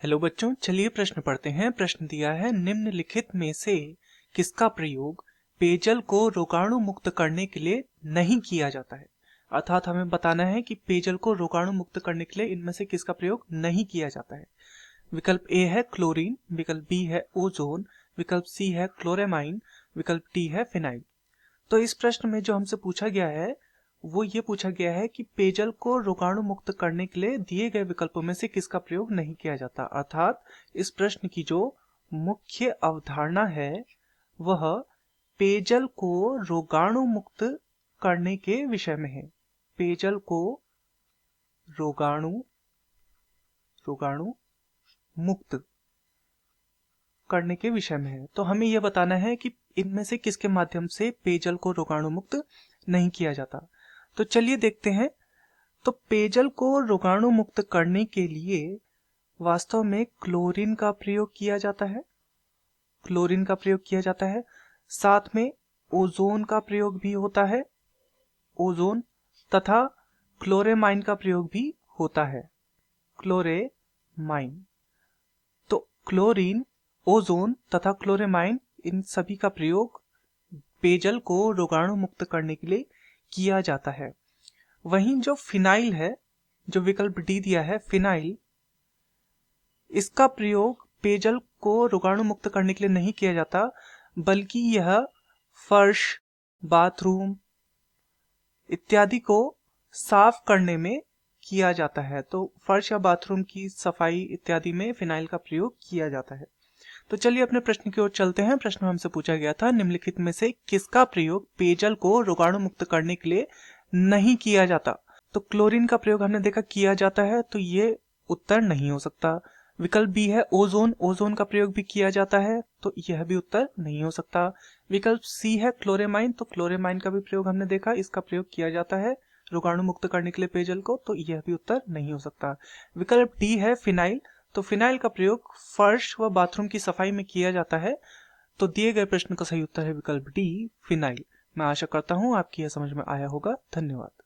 Hello बच्चों, चलिए प्रश्न पढ़ते हैं। प्रश्न दिया है, निम्नलिखित में से किसका प्रयोग पेयजल को रोगाणु मुक्त करने के लिए नहीं किया जाता है। अर्थात हमें बताना है कि पेयजल को रोगाणु मुक्त करने के लिए इनमें से किसका प्रयोग नहीं किया जाता है। विकल्प ए है क्लोरीन, विकल्प बी है ओजोन, विकल्प सी है क्लोरेमाइन, विकल्प डी है फिनाइल। तो इस प्रश्न में जो हमसे पूछा गया है वो ये पूछा गया है कि पेयजल को रोगाणु मुक्त करने के लिए दिए गए विकल्पों में से किसका प्रयोग नहीं किया जाता। अर्थात इस प्रश्न की जो मुख्य अवधारणा है वह पेयजल को रोगाणु मुक्त करने के विषय में है। पेयजल को रोगाणु मुक्त करने के विषय में है। तो हमें यह बताना है कि इनमें से किसके माध्यम से पेयजल को रोगाणु मुक्त नहीं किया जाता। तो चलिए देखते हैं। तो पेयजल को रोगाणु मुक्त करने के लिए वास्तव में क्लोरीन का प्रयोग किया जाता है। क्लोरीन का प्रयोग किया जाता है, साथ में ओजोन का प्रयोग भी होता है, ओजोन, तथा क्लोरेमाइन का प्रयोग भी होता है, क्लोरेमाइन। तो क्लोरीन, ओजोन तथा क्लोरेमाइन, इन सभी का प्रयोग पेयजल को रोगाणु मुक्त करने के लिए किया जाता है। वहीं जो फिनाइल है, जो विकल्प डी दिया है फिनाइल, इसका प्रयोग पेयजल को रोगाणु मुक्त करने के लिए नहीं किया जाता, बल्कि यह फर्श, बाथरूम इत्यादि को साफ करने में किया जाता है। तो फर्श या बाथरूम की सफाई इत्यादि में फिनाइल का प्रयोग किया जाता है। तो चलिए अपने प्रश्न की ओर चलते हैं। प्रश्न हमसे पूछा गया था, निम्नलिखित में से किसका प्रयोग पेयजल को रोगाणु मुक्त करने के लिए नहीं किया जाता। तो क्लोरीन का प्रयोग हमने देखा किया जाता है, तो ये उत्तर नहीं हो सकता। विकल्प बी है ओजोन, ओजोन का प्रयोग भी किया जाता है, तो यह भी उत्तर नहीं हो सकता। विकल्प सी है क्लोरेमाइन, तो क्लोरेमाइन का भी प्रयोग हमने देखा, इसका प्रयोग किया जाता है रोगाणु मुक्त करने के लिए पेयजल को, तो यह भी उत्तर नहीं हो सकता। विकल्प डी है फिनाइल, तो फिनाइल का प्रयोग फर्श व बाथरूम की सफाई में किया जाता है। तो दिए गए प्रश्न का सही उत्तर है विकल्प डी फिनाइल। मैं आशा करता हूं आपकी यह समझ में आया होगा। धन्यवाद।